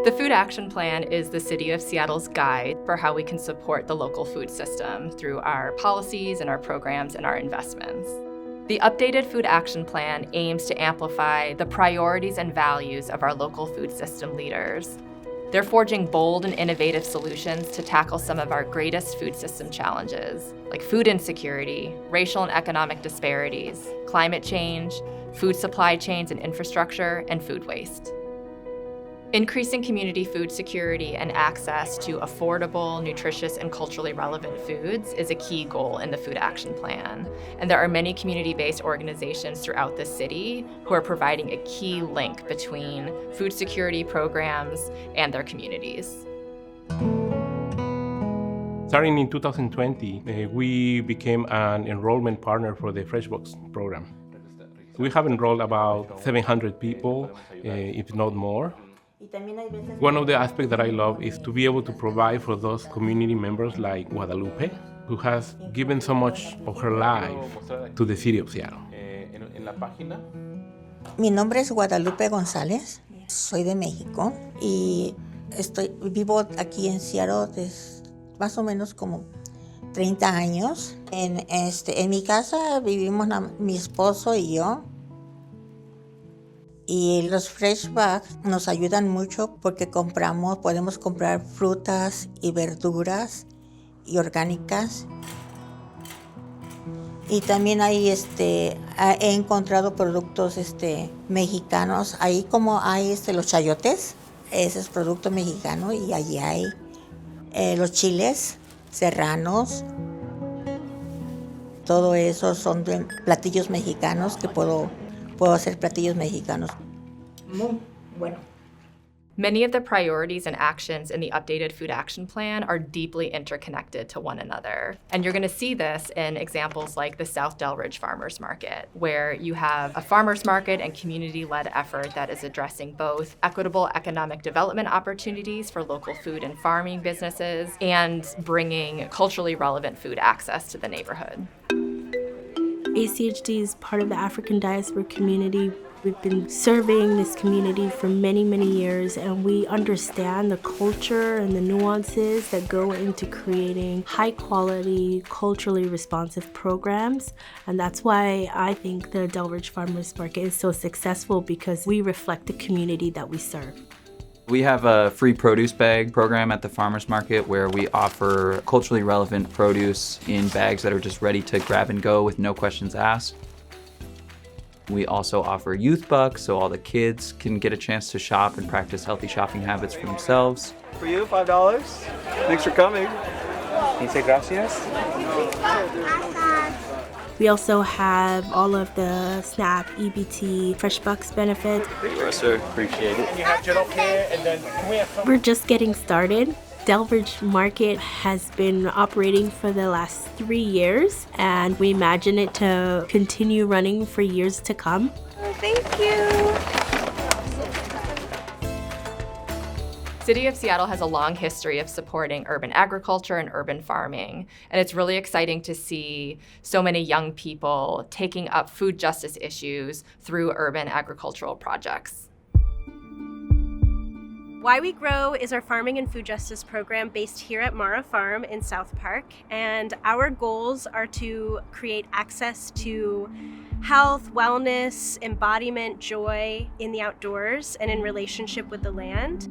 The Food Action Plan is the City of Seattle's guide for how we can support the local food system through our policies and our programs and our investments. The updated Food Action Plan aims to amplify the priorities and values of our local food system leaders. They're forging bold and innovative solutions to tackle some of our greatest food system challenges, like food insecurity, racial and economic disparities, climate change, food supply chains and infrastructure, and food waste. Increasing community food security and access to affordable, nutritious, and culturally relevant foods is a key goal in the Food Action Plan. And there are many community-based organizations throughout the city who are providing a key link between food security programs and their communities. Starting in 2020, we became an enrollment partner for the FreshBox program. We have enrolled about 700 people, if not more. One of the aspects that I love is to be able to provide for those community members like Guadalupe, who has given so much of her life to the city of Seattle. Mi nombre es Guadalupe González, soy de México y vivo aquí en Seattle desde más o menos como 30 años. En mi casa vivimos mi esposo y yo. Y los fresh bags nos ayudan mucho porque podemos comprar frutas y verduras y orgánicas. Y también he encontrado productos mexicanos. Ahí como hay los chayotes, ese es producto mexicano, y allí hay los chiles serranos. Todo eso son platillos mexicanos que puedo hacer platillos mexicanos. Muy bueno. Many of the priorities and actions in the updated Food Action Plan are deeply interconnected to one another. And you're going to see this in examples like the South Delridge Farmers Market, where you have a farmers market and community-led effort that is addressing both equitable economic development opportunities for local food and farming businesses and bringing culturally relevant food access to the neighborhood. ACHD is part of the African diaspora community. We've been serving this community for many, many years, and we understand the culture and the nuances that go into creating high-quality, culturally responsive programs. And that's why I think the Delridge Farmers Market is so successful, because we reflect the community that we serve. We have a free produce bag program at the farmers market where we offer culturally relevant produce in bags that are just ready to grab and go with no questions asked. We also offer youth bucks, so all the kids can get a chance to shop and practice healthy shopping habits for themselves. For you, $5. Thanks for coming. Can you say gracias? We also have all of the SNAP, EBT, Fresh Bucks benefits. Thank you, sir. Appreciate it. And you have general care, and then can we have some? We're just getting started. Delridge Market has been operating for the last 3 years, and we imagine it to continue running for years to come. Oh, thank you. City of Seattle has a long history of supporting urban agriculture and urban farming, and it's really exciting to see so many young people taking up food justice issues through urban agricultural projects. Why We Grow is our farming and food justice program based here at Mara Farm in South Park, and our goals are to create access to health, wellness, embodiment, joy in the outdoors and in relationship with the land.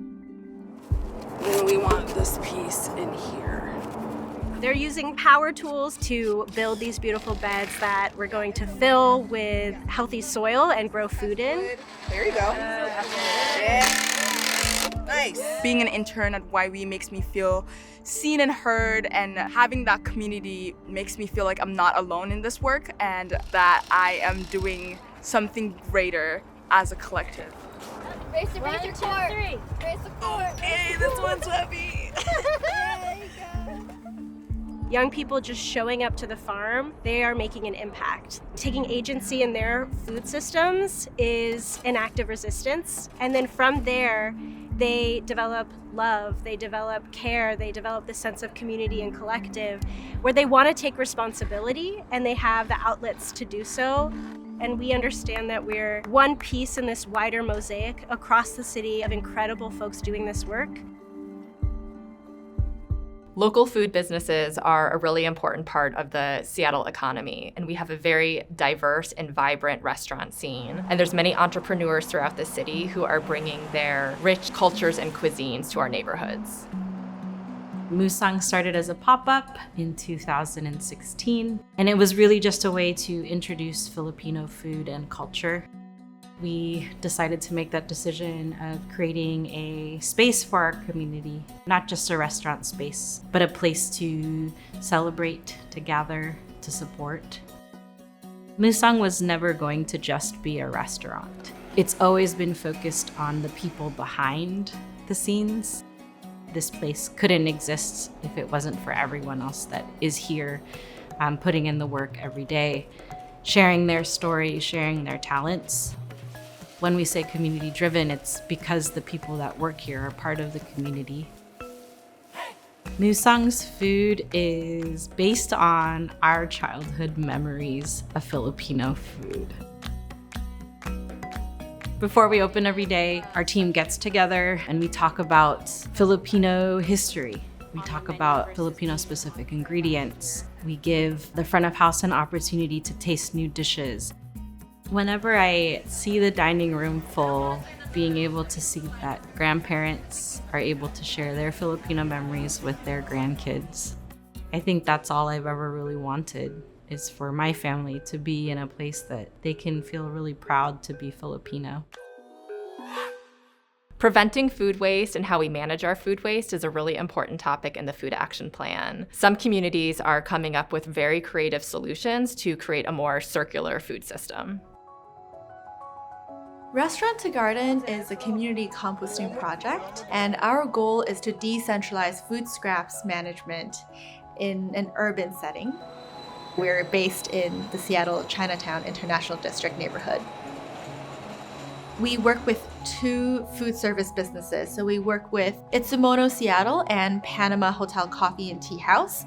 And we want this piece in here. They're using power tools to build these beautiful beds that we're going to fill with healthy soil and grow food in. There you go. Yeah. Nice. Being an intern at YW makes me feel seen and heard, and having that community makes me feel like I'm not alone in this work and that I am doing something greater as a collective. Raise your core. Raise the core. Okay, this one's heavy. Young people just showing up to the farm, they are making an impact. Taking agency in their food systems is an act of resistance. And then from there, they develop love, they develop care, they develop the sense of community and collective, where they want to take responsibility and they have the outlets to do so. and we understand that we're one piece in this wider mosaic across the city of incredible folks doing this work. Local food businesses are a really important part of the Seattle economy, and we have a very diverse and vibrant restaurant scene. And there's many entrepreneurs throughout the city who are bringing their rich cultures and cuisines to our neighborhoods. Musang started as a pop-up in 2016, and it was really just a way to introduce Filipino food and culture. We decided to make that decision of creating a space for our community, not just a restaurant space, but a place to celebrate, to gather, to support. Musang was never going to just be a restaurant. It's always been focused on the people behind the scenes. This place couldn't exist if it wasn't for everyone else that is here, putting in the work every day, sharing their stories, sharing their talents. When we say community-driven, it's because the people that work here are part of the community. Musang's food is based on our childhood memories of Filipino food. Before we open every day, our team gets together and we talk about Filipino history. We talk about Filipino-specific ingredients. We give the front of house an opportunity to taste new dishes. Whenever I see the dining room full, being able to see that grandparents are able to share their Filipino memories with their grandkids, I think that's all I've ever really wanted, is for my family to be in a place that they can feel really proud to be Filipino. Preventing food waste and how we manage our food waste is a really important topic in the Food Action Plan. Some communities are coming up with very creative solutions to create a more circular food system. Restaurant to Garden is a community composting project, and our goal is to decentralize food scraps management in an urban setting. We're based in the Seattle Chinatown International District neighborhood. We work with 2 food service businesses. So we work with Itsumono Seattle and Panama Hotel Coffee and Tea House.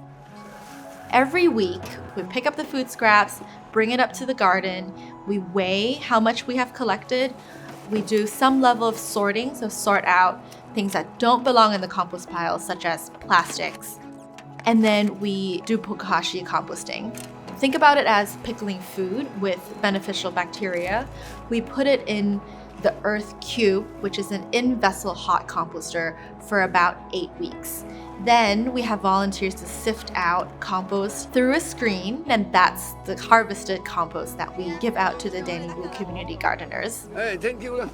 Every week, we pick up the food scraps, bring it up to the garden, we weigh how much we have collected, we do some level of sorting, so sort out things that don't belong in the compost pile, such as plastics, and then we do bokashi composting. Think about it as pickling food with beneficial bacteria. We put it in the earth cube, which is an in-vessel hot composter, for about 8 weeks. Then we have volunteers to sift out compost through a screen, and that's the harvested compost that we give out to the Daeningu community gardeners. Hey, thank you.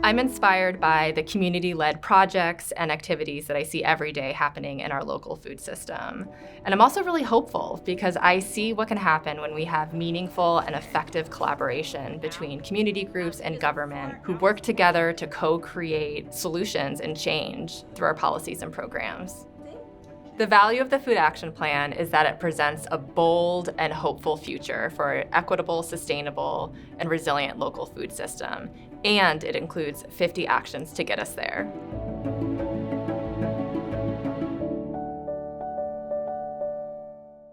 I'm inspired by the community-led projects and activities that I see every day happening in our local food system. And I'm also really hopeful because I see what can happen when we have meaningful and effective collaboration between community groups and government who work together to co-create solutions and change through our policies and programs. The value of the Food Action Plan is that it presents a bold and hopeful future for an equitable, sustainable, and resilient local food system. And it includes 50 actions to get us there.